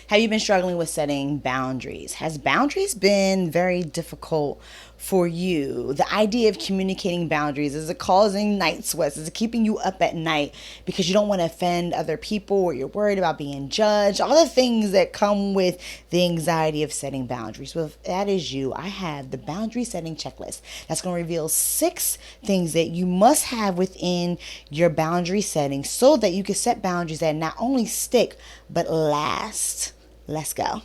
Have you been struggling with setting boundaries? Has boundaries been very difficult for you? The idea of communicating boundaries, is it causing night sweats? Is it keeping you up at night because you don't want to offend other people or you're worried about being judged? All the things that come with the anxiety of setting boundaries. Well, if that is you, I have the boundary setting checklist that's going to reveal 6 things that you must have within your boundary setting so that you can set boundaries that not only stick but last. Let's go.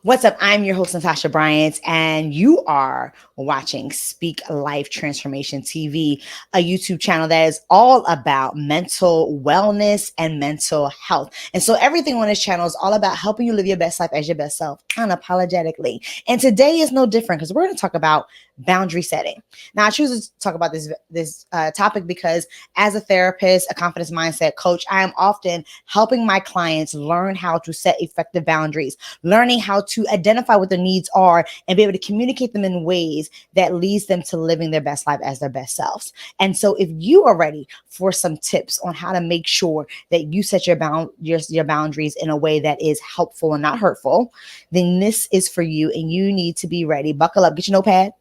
What's up? I'm your host, Natasha Bryant, and you are watching Speak Life Transformation TV, a YouTube channel that is all about mental wellness and mental health. And so everything on this channel is all about helping you live your best life as your best self unapologetically. And today is no different because we're going to talk about boundary setting. Now, I choose to talk about this topic because as a therapist, a confidence mindset coach, I am often helping my clients learn how to set effective boundaries, learning how to identify what their needs are and be able to communicate them in ways that leads them to living their best life as their best selves. And so if you are ready for some tips on how to make sure that you set your boundaries in a way that is helpful and not hurtful, then this is for you and you need to be ready. Buckle up, get your notepad,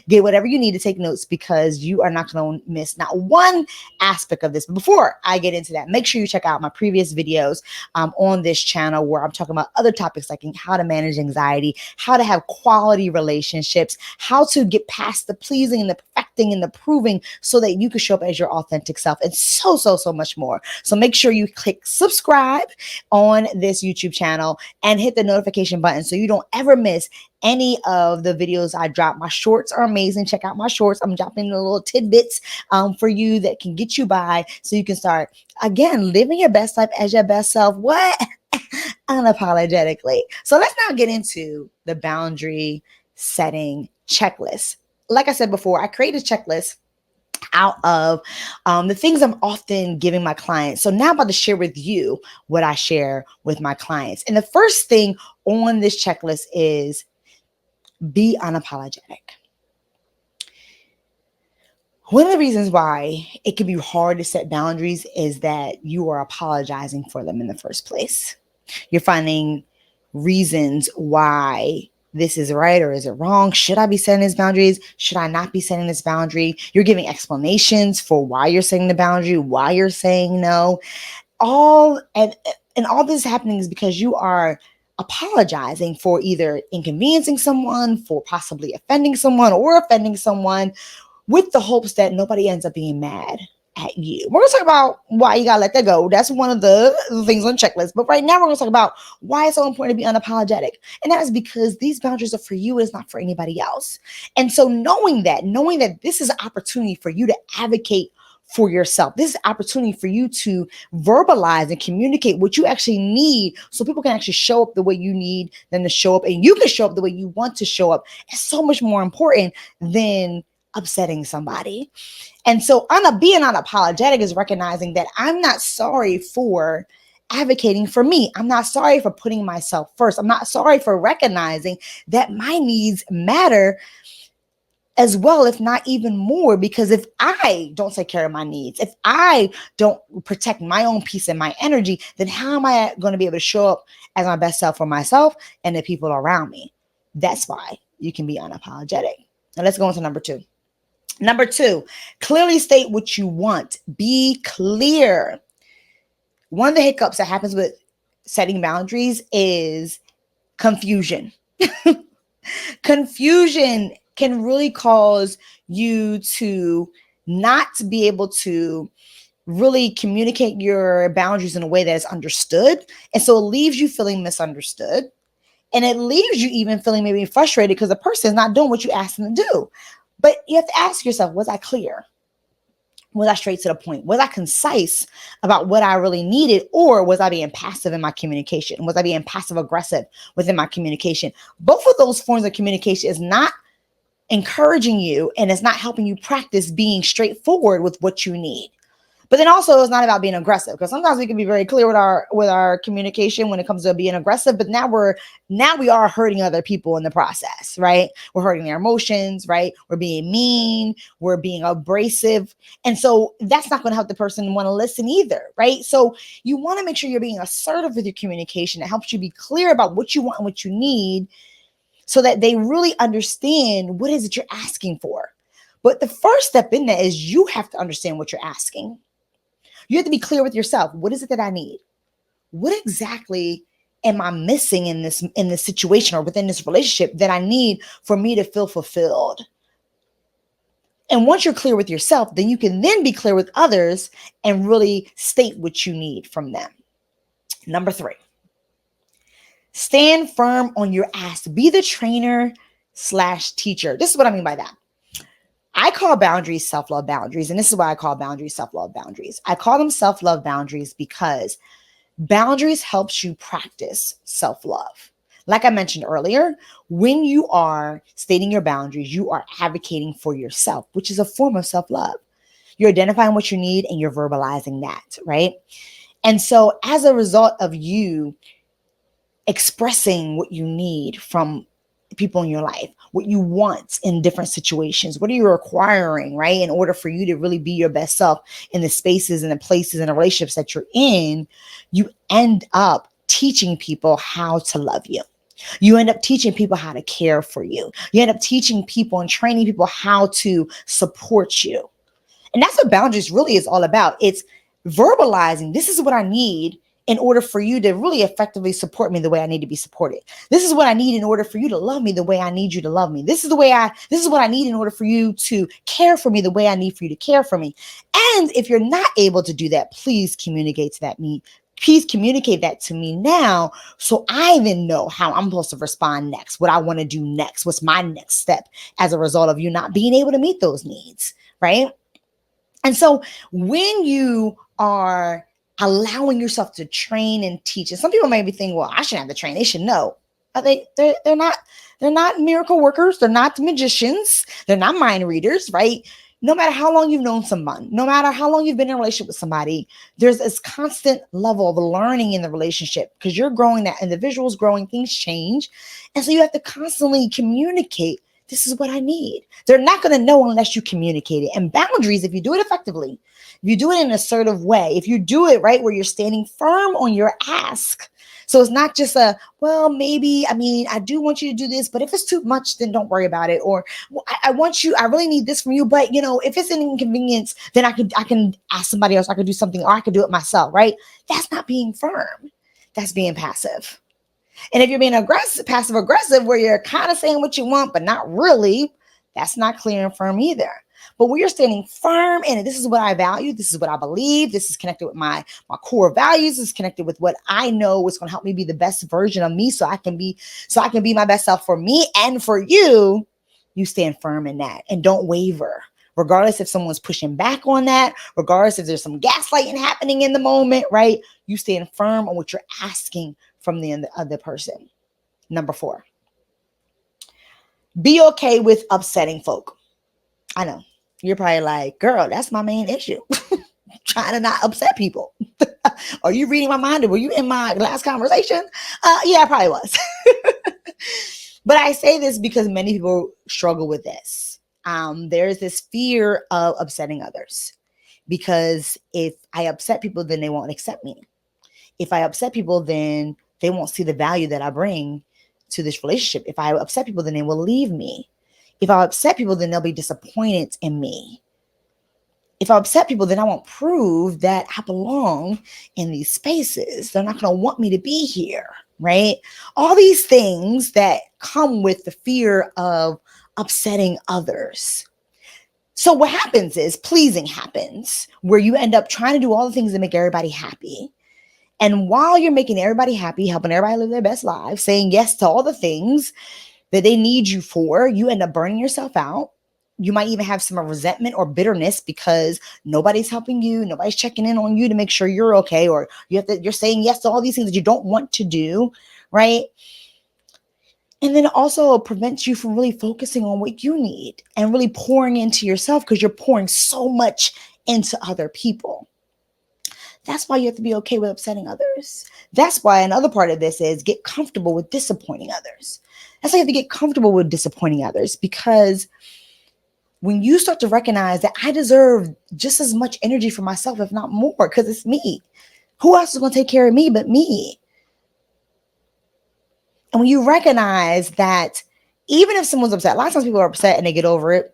get whatever you need to take notes because you are not going to miss not one aspect of this. But before I get into that, make sure you check out my previous videos on this channel where I'm talking about other topics like how to manage anxiety, how to have quality relationships, how to get past the pleasing and the perfecting and the proving so that you can show up as your authentic self and so much more. So make sure you click subscribe on this YouTube channel and hit the notification button so you don't ever miss any of the videos I drop. My shorts are amazing. Check out my shorts. I'm dropping the little tidbits for you that can get you by so you can start, again, living your best life as your best self. What? Unapologetically. So let's now get into the boundary setting checklist. Like I said before, I created a checklist out of the things I'm often giving my clients. So now I'm about to share with you what I share with my clients. And the first thing on this checklist is be unapologetic. One of the reasons why it can be hard to set boundaries is that you are apologizing for them in the first place. You're finding reasons why this is right or is it wrong? Should I be setting these boundaries? Should I not be setting this boundary? You're giving explanations for why you're setting the boundary, why you're saying no. All this is happening is because you are apologizing for either inconveniencing someone, for possibly offending someone or offending someone with the hopes that nobody ends up being mad at you. We're going to talk about why you got to let that go. That's one of the things on the checklist. But right now, we're going to talk about why it's so important to be unapologetic. And that is because these boundaries are for you. It's not for anybody else. And so knowing that this is an opportunity for you to advocate for yourself. This is an opportunity for you to verbalize and communicate what you actually need so people can actually show up the way you need them to show up and you can show up the way you want to show up. It's so much more important than upsetting somebody. And so being unapologetic is recognizing that I'm not sorry for advocating for me. I'm not sorry for putting myself first. I'm not sorry for recognizing that my needs matter as well, if not even more, because if I don't take care of my needs, if I don't protect my own peace and my energy, then how am I going to be able to show up as my best self for myself and the people around me? That's why you can be unapologetic. Now let's go on to number 2. Number 2, clearly state what you want. Be clear. One of the hiccups that happens with setting boundaries is confusion. Confusion can really cause you to not be able to really communicate your boundaries in a way that is understood. And so it leaves you feeling misunderstood. And it leaves you even feeling maybe frustrated because the person is not doing what you asked them to do. But you have to ask yourself, was I clear? Was I straight to the point? Was I concise about what I really needed? Or was I being passive in my communication? Was I being passive aggressive within my communication? Both of those forms of communication is not encouraging you, and it's not helping you practice being straightforward with what you need. But then also it's not about being aggressive, because sometimes we can be very clear with our communication when it comes to being aggressive, but now we are hurting other people in the process, right? We're hurting their emotions, right? We're being mean, we're being abrasive. And so that's not going to help the person want to listen either, right? So you want to make sure you're being assertive with your communication. It helps you be clear about what you want and what you need, so that they really understand what is it you're asking for. But the first step in that is you have to understand what you're asking. You have to be clear with yourself. What is it that I need? What exactly am I missing in this situation or within this relationship that I need for me to feel fulfilled? And once you're clear with yourself, then you can then be clear with others and really state what you need from them. Number 3, stand firm on your ask. Be the trainer/teacher. This is what I mean by that. I call boundaries self-love boundaries. And this is why I call boundaries self-love boundaries. I call them self-love boundaries because boundaries helps you practice self-love. Like I mentioned earlier, when you are stating your boundaries, you are advocating for yourself, which is a form of self-love. You're identifying what you need and you're verbalizing that, right? And so as a result of you expressing what you need from people in your life, what you want in different situations, what are you requiring, right? In order for you to really be your best self in the spaces and the places and the relationships that you're in, you end up teaching people how to love you. You end up teaching people how to care for you. You end up teaching people and training people how to support you. And that's what boundaries really is all about. It's verbalizing, this is what I need in order for you to really effectively support me the way I need to be supported. This is what I need in order for you to love me the way I need you to love me. This is what I need in order for you to care for me the way I need for you to care for me. And if you're not able to do that, please communicate that to me now, so I then know how I'm supposed to respond next, what I want to do next, what's my next step as a result of you not being able to meet those needs, right? And so when you are allowing yourself to train and teach, and some people may be thinking, well, I shouldn't have to train. They should know. They're not miracle workers. They're not magicians. They're not mind readers, right? No matter how long you've known someone, no matter how long you've been in a relationship with somebody, there's this constant level of learning in the relationship because you're growing, that individual's growing, things change. And so you have to constantly communicate, this is what I need. They're not going to know unless you communicate it. And boundaries, if you do it effectively, if you do it in an assertive way, if you do it right where you're standing firm on your ask. So it's not just well, maybe, I do want you to do this, but if it's too much, then don't worry about it. Or well, I really need this from you, but if it's an inconvenience, then I can ask somebody else. I could do something, or I could do it myself, right? That's not being firm. That's being passive. And if you're being passive aggressive, where you're kind of saying what you want, but not really, that's not clear and firm either. But when you're standing firm in it, this is what I value, this is what I believe, this is connected with my core values, this is connected with what I know is going to help me be the best version of me, so I can be my best self for me and for you. You stand firm in that and don't waver. Regardless if someone's pushing back on that, regardless if there's some gaslighting happening in the moment, right? You stand firm on what you're asking from the other person. Number 4, be okay with upsetting folk. I know you're probably like, girl, that's my main issue. Trying to not upset people. Are you reading my mind? Or were you in my last conversation? Yeah, I probably was. But I say this because many people struggle with this. There's this fear of upsetting others, because if I upset people, then they won't accept me. If I upset people, then they won't see the value that I bring to this relationship. If I upset people, then they will leave me. If I upset people, then they'll be disappointed in me. If I upset people, then I won't prove that I belong in these spaces. They're not going to want me to be here, right? All these things that come with the fear of upsetting others. So what happens is pleasing happens, where you end up trying to do all the things that make everybody happy. And while you're making everybody happy, helping everybody live their best lives, saying yes to all the things that they need you for, you end up burning yourself out. You might even have some resentment or bitterness because nobody's helping you, nobody's checking in on you to make sure you're okay, or you're saying yes to all these things that you don't want to do, right? And then it also prevents you from really focusing on what you need and really pouring into yourself because you're pouring so much into other people. That's why you have to be okay with upsetting others. That's why another part of this is get comfortable with disappointing others. That's why you have to get comfortable with disappointing others, because when you start to recognize that I deserve just as much energy for myself, if not more, because it's me. Who else is going to take care of me but me? And when you recognize that even if someone's upset, a lot of times people are upset and they get over it.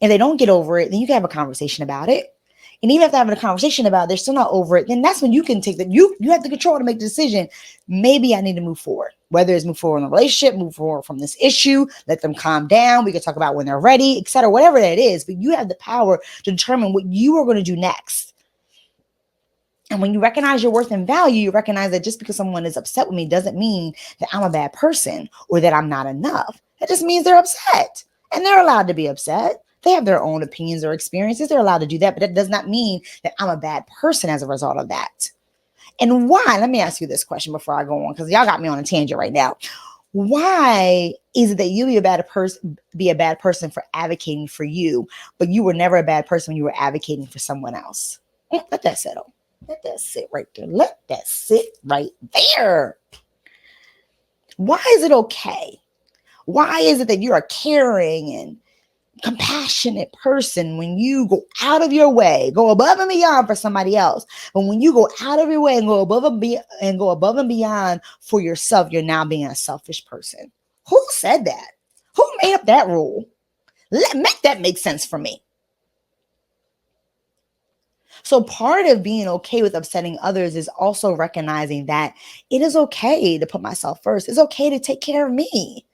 If they don't get over it, then you can have a conversation about it. And even after having a conversation about it, they're still not over it, then that's when you can take that. You have the control to make the decision. Maybe I need to move forward. Whether it's move forward in a relationship, move forward from this issue, let them calm down. We can talk about when they're ready, etc. Whatever that is. But you have the power to determine what you are going to do next. And when you recognize your worth and value, you recognize that just because someone is upset with me doesn't mean that I'm a bad person or that I'm not enough. It just means they're upset, and they're allowed to be upset. They have their own opinions or experiences. They're allowed to do that, but that does not mean that I'm a bad person as a result of that. And why? Let me ask you this question before I go on, because y'all got me on a tangent right now. Why is it that you be a bad person for advocating for you, but you were never a bad person when you were advocating for someone else? Let that settle. Let that sit right there. Let that sit right there. Why is it okay? Why is it that you're a caring and compassionate person when you go out of your way, go above and beyond for somebody else? But when you go out of your way and go above and beyond for yourself, you're now being a selfish person. Who said that? Who made up that rule? Make that make sense for me. So part of being okay with upsetting others is also recognizing that it is okay to put myself first. It's okay to take care of me.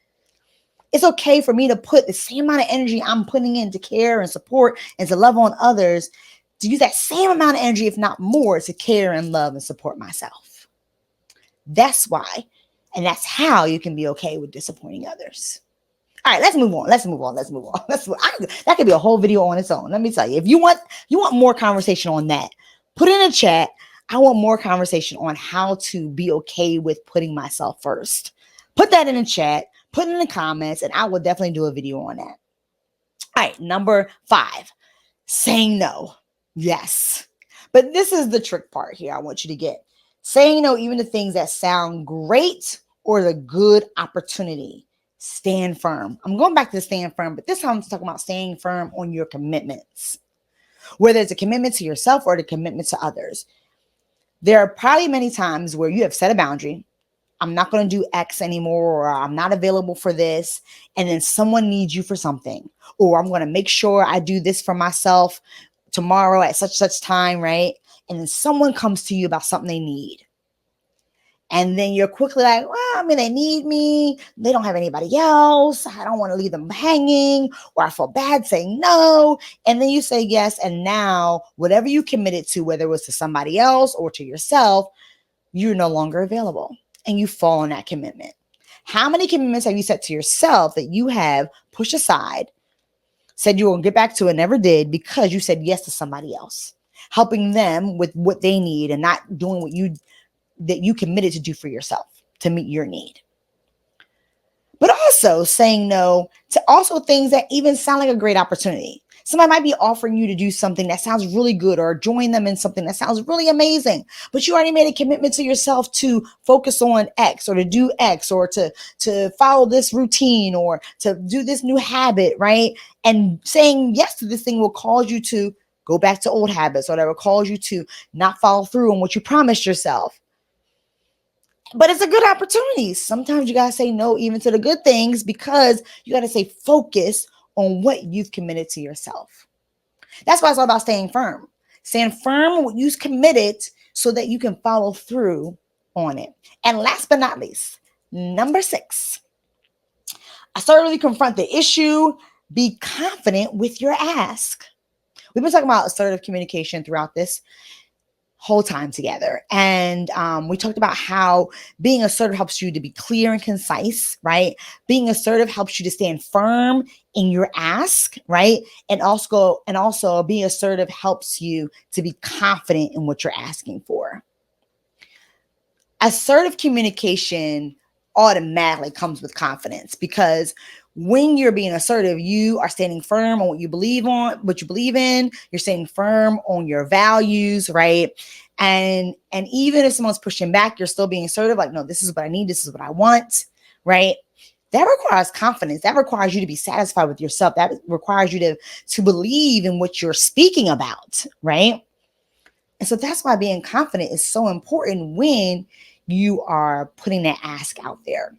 It's okay for me to put the same amount of energy I'm putting in to care and support and to love on others, to use that same amount of energy, if not more, to care and love and support myself. That's why, and that's how you can be okay with disappointing others. All right, let's move on. That could be a whole video on its own. Let me tell you, if you want more conversation on that, put in a chat. I want more conversation on how to be okay with putting myself first. Put that in the chat, put it in the comments, and I will definitely do a video on that. All right, number 5, saying no. Yes. But this is the trick part here I want you to get. Saying no even to things that sound great or the good opportunity. Stand firm. I'm going back to stand firm, but this time I'm talking about staying firm on your commitments. Whether it's a commitment to yourself or a commitment to others. There are probably many times where you have set a boundary. I'm not going to do X anymore, or I'm not available for this. And then someone needs you for something, or I'm going to make sure I do this for myself tomorrow at such time, right? And then someone comes to you about something they need. And then you're quickly like, well, I mean, they need me. They don't have anybody else. I don't want to leave them hanging, or I feel bad saying no. And then you say yes. And now whatever you committed to, whether it was to somebody else or to yourself, you're no longer available, and you fall on that commitment. How many commitments have you set to yourself that you have pushed aside, said you will get back to and never did because you said yes to somebody else, helping them with what they need and not doing what you committed to do for yourself to meet your need? But also saying no to also things that even sound like a great opportunity. Somebody might be offering you to do something that sounds really good, or join them in something that sounds really amazing, but you already made a commitment to yourself to focus on X, or to do X, or to follow this routine, or to do this new habit, right? And saying yes to this thing will cause you to go back to old habits, or that will cause you to not follow through on what you promised yourself. But it's a good opportunity. Sometimes you got to say no even to the good things, because you got to stay focused on what you've committed to yourself. That's why it's all about staying firm. Staying firm on what you've committed so that you can follow through on it. And last but not least, number 6, assertively confront the issue. Be confident with your ask. We've been talking about assertive communication throughout this. whole time together. And we talked about how being assertive helps you to be clear and concise, right? Being assertive helps you to stand firm in your ask, right? And also being assertive helps you to be confident in what you're asking for. Assertive communication automatically comes with confidence, because when you're being assertive, you are standing firm on what you believe in. You're standing firm on your values, right? And even if someone's pushing back, you're still being assertive, like, no, this is what I need, this is what I want, right? That requires confidence. That requires you to be satisfied with yourself. That requires you to believe in what you're speaking about, right? And so that's why being confident is so important when you are putting that ask out there.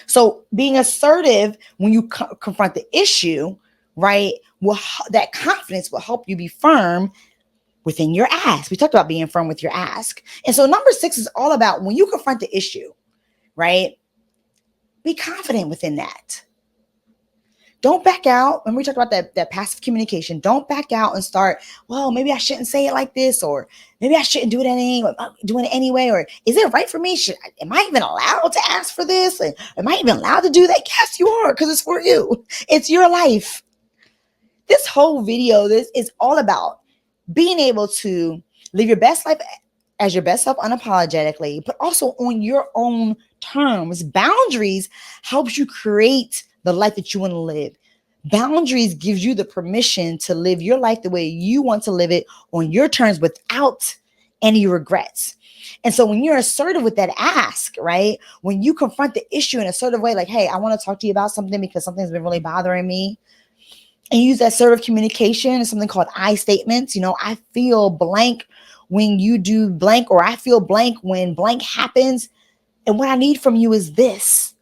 So being assertive when you confront the issue, right, that confidence will help you be firm within your ask. We talked about being firm with your ask. And so number 6 is all about when you confront the issue, right, be confident within that. Don't back out. When we talked about that passive communication, don't back out and start, well, maybe I shouldn't say it like this, or maybe I shouldn't do it anyway, or is it right for me? Am I even allowed to ask for this? And am I even allowed to do that? Yes, you are, because it's for you. It's your life. This whole video, this is all about being able to live your best life as your best self unapologetically, but also on your own terms. Boundaries helps you create the life that you want to live. Boundaries gives you the permission to live your life the way you want to live it on your terms without any regrets. And so when you're assertive with that ask, right, when you confront the issue in an assertive way, like, hey, I want to talk to you about something because something's been really bothering me, and use that assertive communication and something called I statements. I feel blank when you do blank, or I feel blank when blank happens. And what I need from you is this.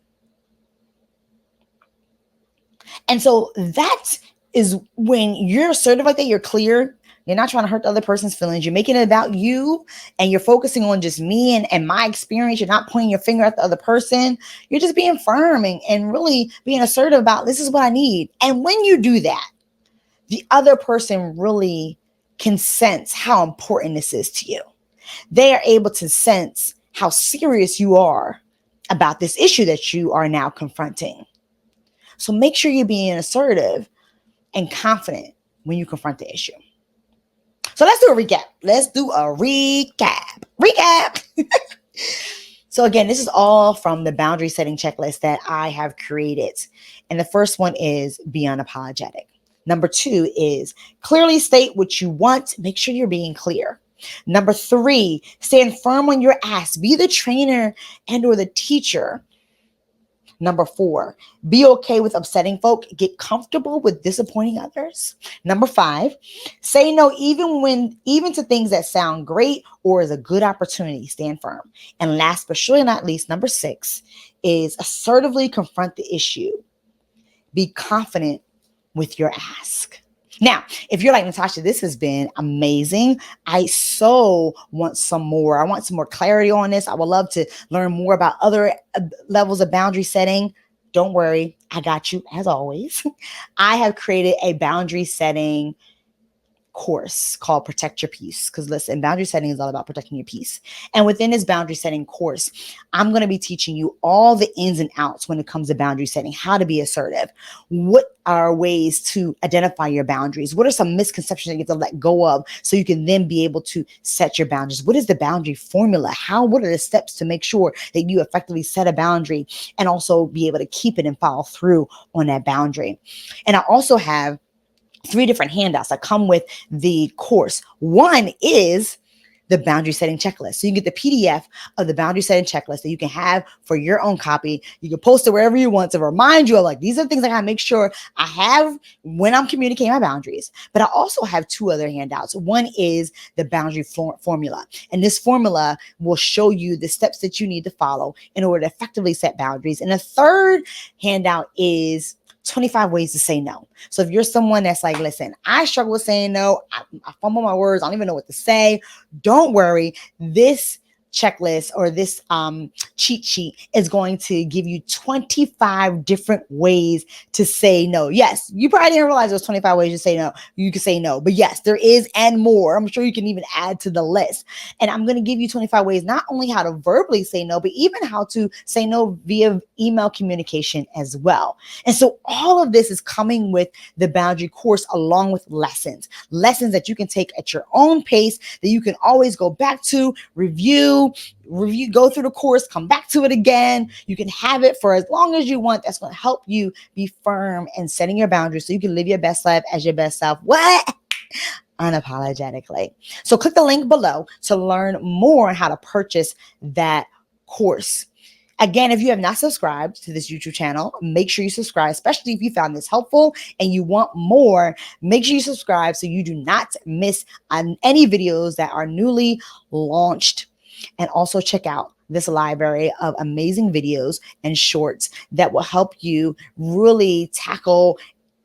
And so that is when you're assertive like that, you're clear. You're not trying to hurt the other person's feelings. You're making it about you, and you're focusing on just me and my experience. You're not pointing your finger at the other person. You're just being firm and really being assertive about, this is what I need. And when you do that, the other person really can sense how important this is to you. They are able to sense how serious you are about this issue that you are now confronting. So make sure you're being assertive and confident when you confront the issue. So let's do a recap. So again, this is all from the boundary setting checklist that I have created. And the first one is be unapologetic. Number 2 is clearly state what you want. Make sure you're being clear. Number 3, stand firm on your ask. Be the trainer and or the teacher. Number 4, be okay with upsetting folk. Get comfortable with disappointing others. Number 5, say no even to things that sound great or is a good opportunity. Stand firm. And last but surely not least, number 6 is assertively confront the issue. Be confident with your ask. Now, if you're like, Natasha, this has been amazing. I so want some more. I want some more clarity on this. I would love to learn more about other levels of boundary setting. Don't worry, I got you as always. I have created a boundary setting course called Protect Your Peace. Because listen, boundary setting is all about protecting your peace. And within this boundary setting course, I'm going to be teaching you all the ins and outs when it comes to boundary setting, how to be assertive. What are ways to identify your boundaries? What are some misconceptions that you have to let go of so you can then be able to set your boundaries? What is the boundary formula? What are the steps to make sure that you effectively set a boundary and also be able to keep it and follow through on that boundary? And I also have 3 different handouts that come with the course. One is the boundary setting checklist. So you can get the PDF of the boundary setting checklist that you can have for your own copy. You can post it wherever you want to remind you of, like, these are the things I gotta make sure I have when I'm communicating my boundaries. But I also have 2 other handouts. One is the boundary formula. And this formula will show you the steps that you need to follow in order to effectively set boundaries. And the third handout is 25 ways to say no. So if you're someone that's like, listen, I struggle with saying no, I fumble my words, I don't even know what to say, don't worry. This checklist or this cheat sheet is going to give you 25 different ways to say no. Yes, you probably didn't realize there's 25 ways to say no. You can say no, but yes, there is and more. I'm sure you can even add to the list. And I'm going to give you 25 ways, not only how to verbally say no, but even how to say no via email communication as well. And so all of this is coming with the boundary course along with lessons that you can take at your own pace, that you can always go back to, review, go through the course, come back to it again. You can have it for as long as you want. That's going to help you be firm in setting your boundaries so you can live your best life as your best self. What? Unapologetically. So click the link below to learn more on how to purchase that course. Again, if you have not subscribed to this YouTube channel, make sure you subscribe, especially if you found this helpful and you want more. Make sure you subscribe so you do not miss any videos that are newly launched. And also check out this library of amazing videos and shorts that will help you really tackle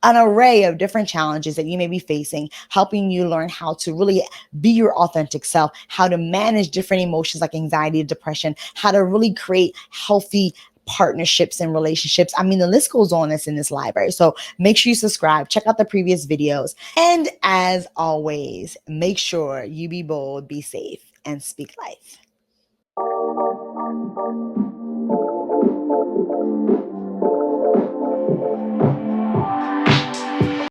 an array of different challenges that you may be facing, helping you learn how to really be your authentic self, how to manage different emotions like anxiety and depression, how to really create healthy partnerships and relationships. I mean, the list goes on that's in this library. So make sure you subscribe, check out the previous videos. And as always, make sure you be bold, be safe, and speak life.